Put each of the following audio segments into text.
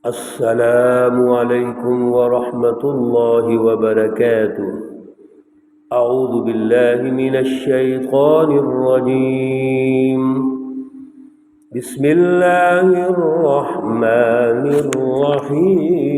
السلام علیکم ورحمۃ اللہ وبرکاتہ۔ اعوذ باللہ من الشیطان الرجیم، بسم اللہ الرحمن الرحیم۔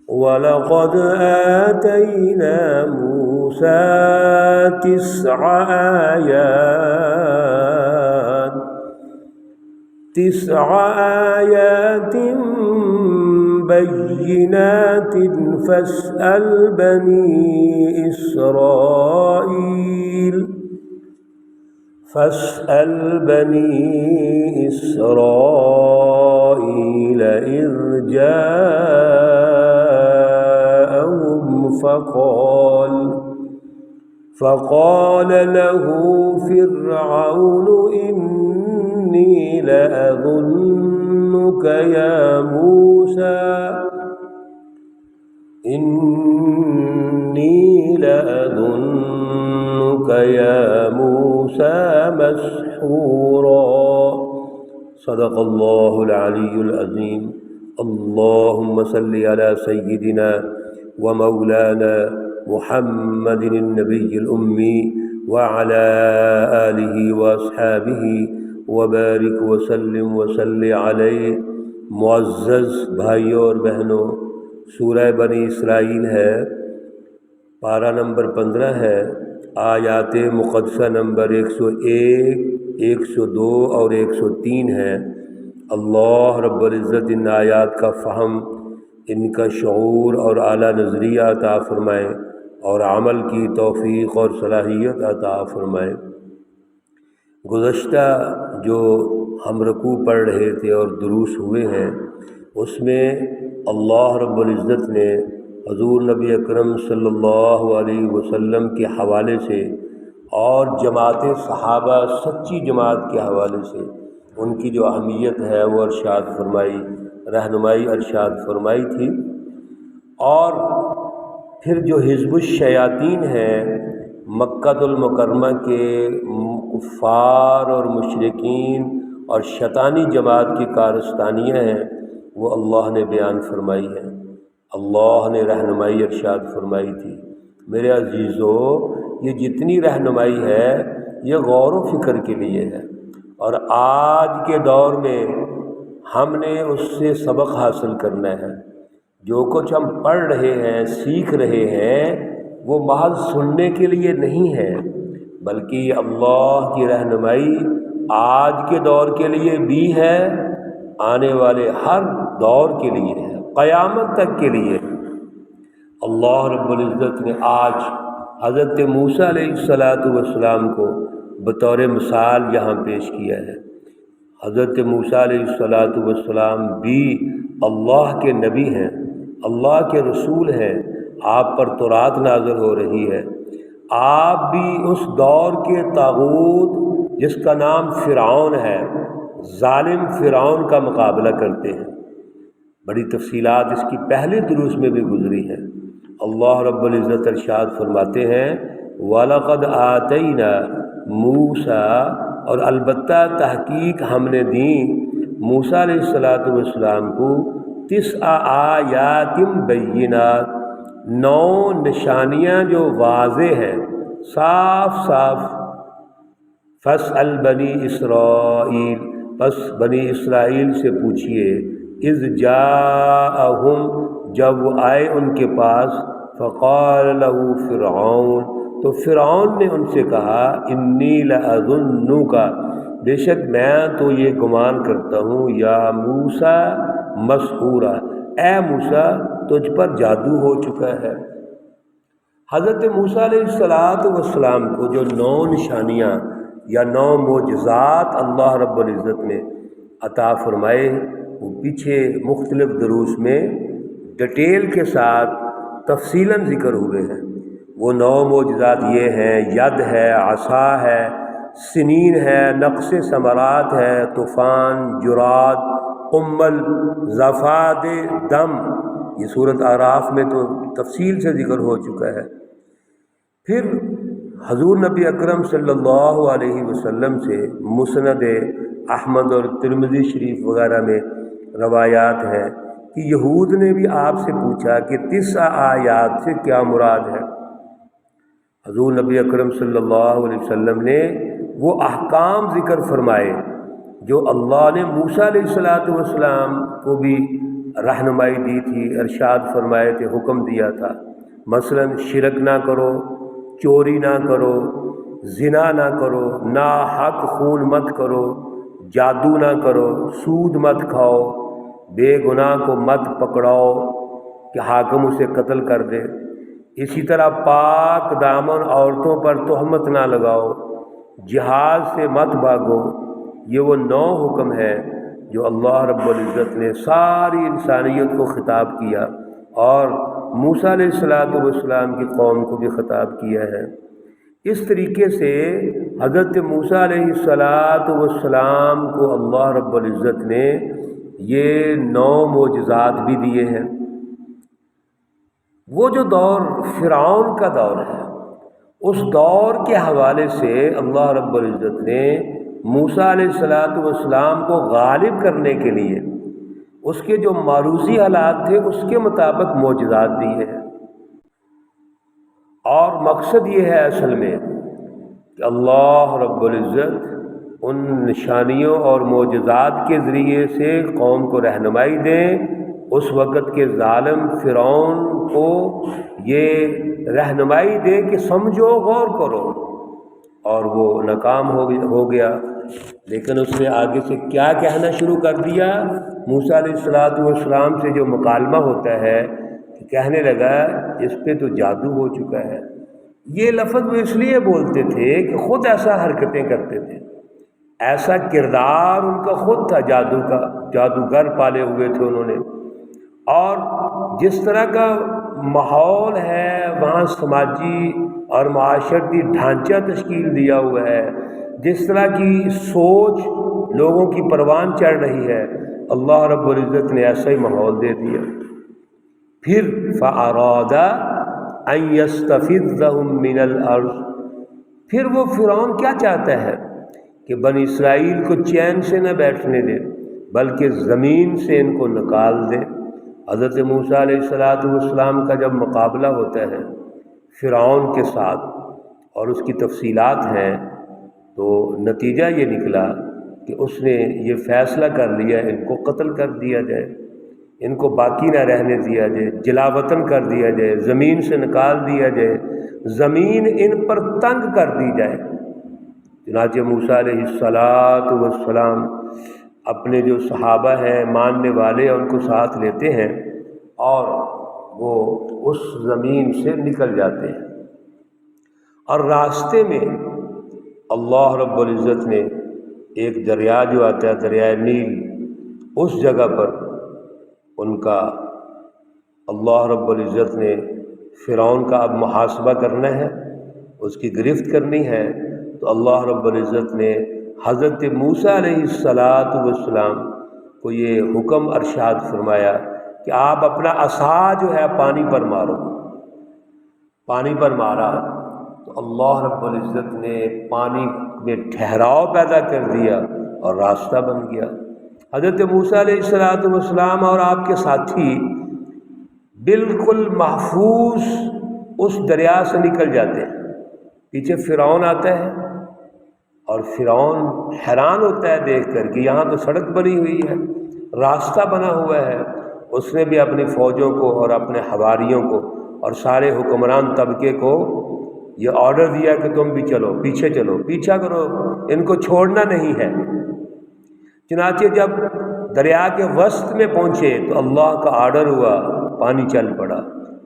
وَلَقَدْ آتَيْنَا مُوسَىٰ 9 آيات بينات فاسأل بني إسرائيل إذ جاءهم فقال له فرعون إني لأظنك يا موسى مسحورا۔ صدق اللہ العلی العظیم۔ اللہم صل علی سیدنا ومولانا محمد النبی الأمی وعلى آلہ واصحابہ وبارک وسلم وصلی علیہ۔ معزز بھائیوں اور بہنوں، سورہ بنی اسرائیل ہے، پارہ نمبر 15 ہے، آیات مقدسہ نمبر 101، 102 اور 103 ہے۔ اللہ رب العزت ان آیات کا فہم، ان کا شعور اور اعلیٰ نظریہ عطا فرمائے اور عمل کی توفیق اور صلاحیت عطا فرمائے۔ گزشتہ جو ہم رکوع پڑھ رہے تھے اور دروس ہوئے ہیں، اس میں اللہ رب العزت نے حضور نبی اکرم صلی اللہ علیہ وسلم کے حوالے سے اور جماعت صحابہ، سچی جماعت کے حوالے سے ان کی جو اہمیت ہے وہ ارشاد فرمائی، رہنمائی ارشاد فرمائی تھی۔ اور پھر جو حزب الشیاطین ہیں، مکہ المکرمہ کے کفار اور مشرکین اور شیطانی جماعت کی کارستانیاں ہیں، وہ اللہ نے بیان فرمائی ہیں، اللہ نے رہنمائی ارشاد فرمائی تھی۔ میرے عزیزو، یہ جتنی رہنمائی ہے یہ غور و فکر کے لیے ہے، اور آج کے دور میں ہم نے اس سے سبق حاصل کرنا ہے۔ جو کچھ ہم پڑھ رہے ہیں، سیکھ رہے ہیں، وہ محض سننے کے لیے نہیں ہے، بلکہ اللہ کی رہنمائی آج کے دور کے لیے بھی ہے، آنے والے ہر دور کے لیے ہے، قیامت تک کے لیے۔ اللہ رب العزت نے آج حضرت موسیٰ علیہ السلام کو بطور مثال یہاں پیش کیا ہے۔ حضرت موسیٰ علیہ السلام بھی اللہ کے نبی ہیں، اللہ کے رسول ہیں، آپ پر تورات نازل ہو رہی ہے۔ آپ بھی اس دور کے طاغوت جس کا نام فرعون ہے، ظالم فرعون کا مقابلہ کرتے ہیں۔ بڑی تفصیلات اس کی پہلے دروس میں بھی گزری ہیں۔ اللہ رب العزت ارشاد فرماتے ہیں وَلَقَدْ آتَيْنَا مُوسَىٰ، اور البتہ تحقیق ہم نے دی موسیٰ علیہ السلام کو 9 آیات بینات، 9 نشانیاں جو واضح ہیں، صاف صاف۔ فاسأل بنی اسرائیل، پس بنی اسرائیل سے پوچھئے، اذ جاءہم، جب وہ آئے ان کے پاس، فقال لہ فرعون، تو فرعون نے ان سے کہا، انی لأظنک، بے شک میں تو یہ گمان کرتا ہوں، یا موسیٰ مسحورا، اے موسیٰ تجھ پر جادو ہو چکا ہے۔ حضرت موسیٰ علیہ السلام کو جو 9 نشانیاں یا 9 معجزات اللہ رب العزت نے عطا فرمائے، وہ پیچھے مختلف دروس میں ڈیٹیل کے ساتھ تفصیلاً ذکر ہوئے ہیں۔ وہ 9 معجزات یہ ہیں، ید ہے، عصا ہے، سنین ہے، نقص ثمرات ہے، طوفان، جراد، قمل، زفاد دم، یہ سورۃ اعراف میں تو تفصیل سے ذکر ہو چکا ہے۔ پھر حضور نبی اکرم صلی اللہ علیہ وسلم سے مسند احمد اور ترمذی شریف وغیرہ میں روایات ہیں کہ یہود نے بھی آپ سے پوچھا کہ 9 آیات سے کیا مراد ہے۔ حضور نبی اکرم صلی اللہ علیہ وسلم نے وہ احکام ذکر فرمائے جو اللہ نے موسیٰ علیہ السلام کو بھی رہنمائی دی تھی، ارشاد فرمائے تھے، حکم دیا تھا۔ مثلا شرک نہ کرو، چوری نہ کرو، زنا نہ کرو، ناحق خون مت کرو، جادو نہ کرو، سود مت کھاؤ، بے گناہ کو مت پکڑاؤ کہ حاکم اسے قتل کر دے، اسی طرح پاک دامن عورتوں پر تہمت نہ لگاؤ، جہاد سے مت بھاگو۔ یہ وہ 9 حکم ہے جو اللہ رب العزت نے ساری انسانیت کو خطاب کیا اور موسیٰ علیہ السلام کی قوم کو بھی خطاب کیا ہے۔ اس طریقے سے حضرت موسیٰ علیہ السلام کو اللہ رب العزت نے یہ 9 معجزات بھی دیے ہیں۔ وہ جو دور فرعون کا دور ہے، اس دور کے حوالے سے اللہ رب العزت نے موسیٰ علیہ السلام کو غالب کرنے کے لیے اس کے جو معروضی حالات تھے اس کے مطابق معجزات دیے ہیں۔ اور مقصد یہ ہے اصل میں کہ اللہ رب العزت ان نشانیوں اور معجزات کے ذریعے سے قوم کو رہنمائی دیں۔ اس وقت کے ظالم فرعون کو یہ رہنمائی دے کہ سمجھو، غور کرو، اور وہ ناکام ہو گیا۔ لیکن اس نے آگے سے کیا کہنا شروع کر دیا؟ موسیٰ علیہ السلام سے جو مکالمہ ہوتا ہے کہ کہنے لگا اس پہ تو جادو ہو چکا ہے۔ یہ لفظ وہ اس لیے بولتے تھے کہ خود ایسا حرکتیں کرتے تھے، ایسا کردار ان کا خود تھا، جادو کا، جادوگر پالے ہوئے تھے انہوں نے۔ اور جس طرح کا ماحول ہے وہاں سماجی اور معاشرتی ڈھانچہ تشکیل دیا ہوا ہے، جس طرح کی سوچ لوگوں کی پروان چڑھ رہی ہے، اللہ رب العزت نے ایسا ہی ماحول دے دیا۔ پھر فَأَرَادَ أَن يَسْتَفِزَّهُم مِّنَ الْأَرْضِ، پھر وہ فرعون کیا چاہتا ہے کہ بنی اسرائیل کو چین سے نہ بیٹھنے دے بلکہ زمین سے ان کو نکال دے۔ حضرت موسیٰ علیہ السلام کا جب مقابلہ ہوتا ہے فرعون کے ساتھ اور اس کی تفصیلات ہیں تو نتیجہ یہ نکلا کہ اس نے یہ فیصلہ کر لیا ان کو قتل کر دیا جائے، ان کو باقی نہ رہنے دیا جائے، جلا وطن کر دیا جائے، زمین سے نکال دیا جائے، زمین ان پر تنگ کر دی جائے۔ چنانچہ موسیٰ علیہ السلام اپنے جو صحابہ ہیں ماننے والے ان کو ساتھ لیتے ہیں اور وہ اس زمین سے نکل جاتے ہیں۔ اور راستے میں اللہ رب العزت نے ایک دریا جو آتا ہے دریائے نیل، اس جگہ پر ان کا اللہ رب العزت نے فرعون کا اب محاسبہ کرنا ہے، اس کی گرفت کرنی ہے، تو اللہ رب العزت نے حضرت موسیٰ علیہ السلام کو یہ حکم ارشاد فرمایا کہ آپ اپنا عصا جو ہے پانی پر مارو۔ پانی پر مارا تو اللہ رب العزت نے پانی میں ٹھہراؤ پیدا کر دیا اور راستہ بن گیا۔ حضرت موسیٰ علیہ السلام اور آپ کے ساتھی بالکل محفوظ اس دریا سے نکل جاتے ہیں۔ پیچھے فرعون آتا ہے اور فرعون حیران ہوتا ہے دیکھ کر کہ یہاں تو سڑک بنی ہوئی ہے، راستہ بنا ہوا ہے۔ اس نے بھی اپنی فوجوں کو اور اپنے حواریوں کو اور سارے حکمران طبقے کو یہ آرڈر دیا کہ تم بھی چلو، پیچھے چلو، پیچھا کرو، ان کو چھوڑنا نہیں ہے۔ چنانچہ جب دریا کے وسط میں پہنچے تو اللہ کا آرڈر ہوا، پانی چل پڑا۔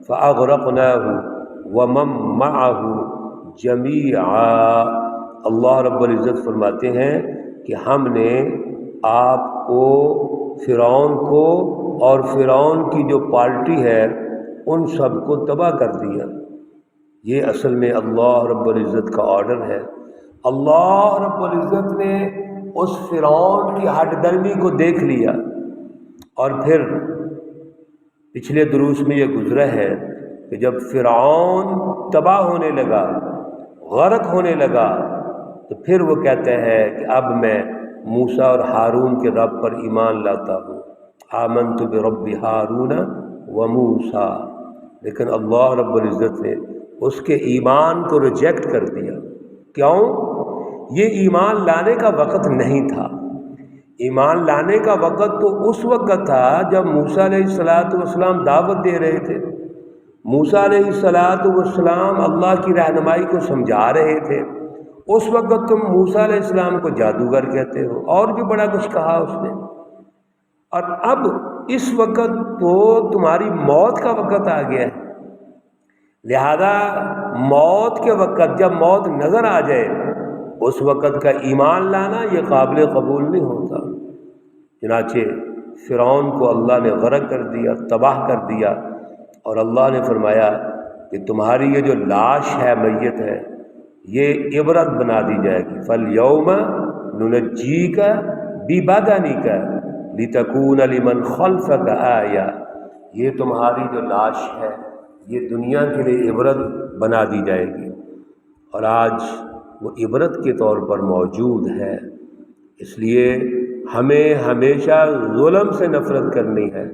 فَأَغْرَقْنَاهُ وَمَن مَّعَهُ جَمِيعًا، اللہ رب العزت فرماتے ہیں کہ ہم نے آپ کو، فرعون کو اور فرعون کی جو پارٹی ہے ان سب کو تباہ کر دیا۔ یہ اصل میں اللہ رب العزت کا آرڈر ہے۔ اللہ رب العزت نے اس فرعون کی ہٹ درمی کو دیکھ لیا، اور پھر پچھلے دروس میں یہ گزرا ہے کہ جب فرعون تباہ ہونے لگا، غرق ہونے لگا، تو پھر وہ کہتا ہے کہ اب میں موسیٰ اور ہارون کے رب پر ایمان لاتا ہوں، آمنت برب ہارون و موسیٰ، لیکن اللہ رب العزت نے اس کے ایمان کو ریجیکٹ کر دیا۔ کیوں؟ یہ ایمان لانے کا وقت نہیں تھا۔ ایمان لانے کا وقت تو اس وقت تھا جب موسیٰ علیہ السلام دعوت دے رہے تھے۔ موسیٰ علیہ السلام اللہ کی رہنمائی کو سمجھا رہے تھے۔ اس وقت تم موسیٰ علیہ السلام کو جادوگر کہتے ہو، اور بھی بڑا کچھ کہا اس نے۔ اور اب اس وقت تو تمہاری موت کا وقت آ گیا ہے، لہذا موت کے وقت جب موت نظر آ جائے اس وقت کا ایمان لانا یہ قابل قبول نہیں ہوتا۔ چنانچہ فرعون کو اللہ نے غرق کر دیا، تباہ کر دیا، اور اللہ نے فرمایا کہ تمہاری یہ جو لاش ہے، میت ہے، یہ عبرت بنا دی جائے گی۔ فَالْيَوْمَ نُنَجِّيكَ بِبَدَنِكَ لِتَكُونَ لِمَنْ خَلْفَكَ آیَةً، یہ تمہاری جو لاش ہے یہ دنیا کے لیے عبرت بنا دی جائے گی، اور آج وہ عبرت کے طور پر موجود ہے۔ اس لیے ہمیں ہمیشہ ظلم سے نفرت کرنی ہے،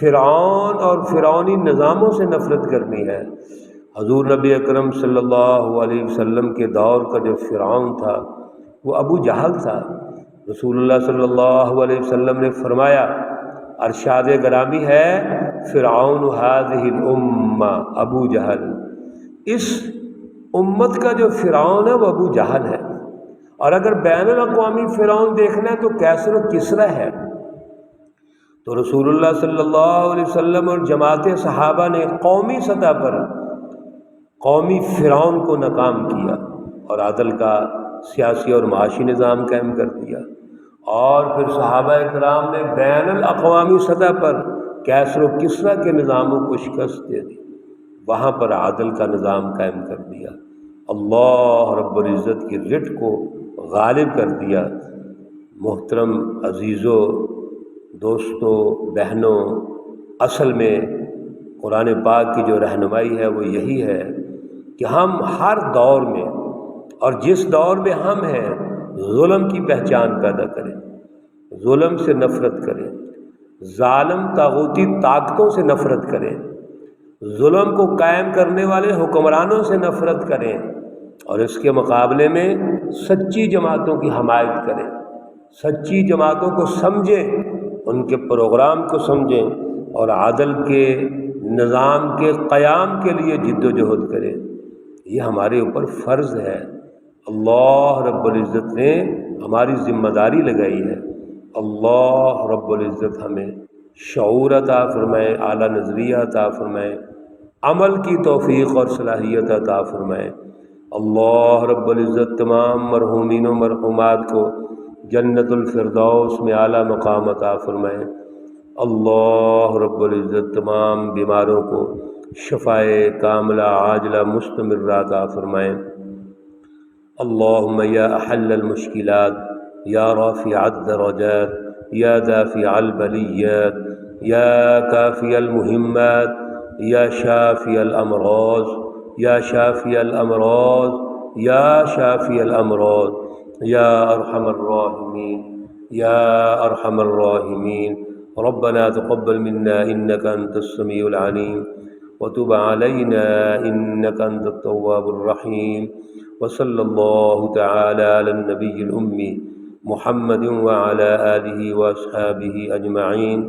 فرعون اور فرعونی نظاموں سے نفرت کرنی ہے۔ حضور نبی اکرم صلی اللہ علیہ وسلم کے دور کا جو فرعون تھا وہ ابو جہل تھا۔ رسول اللہ صلی اللہ علیہ وسلم نے فرمایا، ارشاد گرامی ہے، فرعون هذه الامہ ابو جہل، اس امت کا جو فرعون ہے وہ ابو جہل ہے۔ اور اگر بین الاقوامی فرعون دیکھنا ہے تو کیسر و کسریٰ ہے۔ تو رسول اللہ صلی اللہ علیہ وسلم اور جماعت صحابہ نے قومی سطح پر قومی فرعون کو ناکام کیا اور عدل کا سیاسی اور معاشی نظام قائم کر دیا، اور پھر صحابہ اکرام نے بین الاقوامی سطح پر کیسر و کسریٰ کے نظاموں کو شکست دے دی، وہاں پر عدل کا نظام قائم کر دیا، اللہ رب العزت کی رٹ کو غالب کر دیا۔ محترم عزیزوں، دوستوں، بہنوں، اصل میں قرآن پاک کی جو رہنمائی ہے وہ یہی ہے کہ ہم ہر دور میں اور جس دور میں ہم ہیں ظلم کی پہچان پیدا کریں، ظلم سے نفرت کریں، ظالم طاغوتی طاقتوں سے نفرت کریں، ظلم کو قائم کرنے والے حکمرانوں سے نفرت کریں، اور اس کے مقابلے میں سچی جماعتوں کی حمایت کریں، سچی جماعتوں کو سمجھیں، ان کے پروگرام کو سمجھیں، اور عدل کے نظام کے قیام کے لیے جد و جہد کریں۔ یہ ہمارے اوپر فرض ہے، اللہ رب العزت نے ہماری ذمہ داری لگائی ہے۔ اللہ رب العزت ہمیں شعور عطا فرمائے، اعلیٰ نظریہ عطا فرمائے، عمل کی توفیق اور صلاحیت عطا فرمائے۔ اللہ رب العزت تمام مرحومین و مرحومات کو جنت الفردوس میں اعلیٰ مقام عطا فرمائے۔ اللہ رب العزت تمام بیماروں کو شفائے کاملہ عاجلہ مستمرہ عطا فرمائے۔ اللہم یا احل المشکلات، یا رافع الدرجات، یا دافع البلیات، یا کافی المہمات، یا شافی الامراض، یا شافی الامراض، یا شافی الامراض، یا ارحم الراحمین، یا ارحم الراحمین۔ ربنا تقبل منا انك انت السميع العليم وتب علينا انك انت التواب الرحيم، وصلى الله تعالى على النبي الأمي محمد وعلى آله وأصحابه أجمعين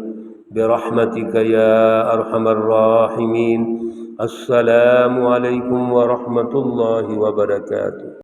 برحمتك يا أرحم الراحمين۔ السلام عليكم ورحمة الله وبركاته۔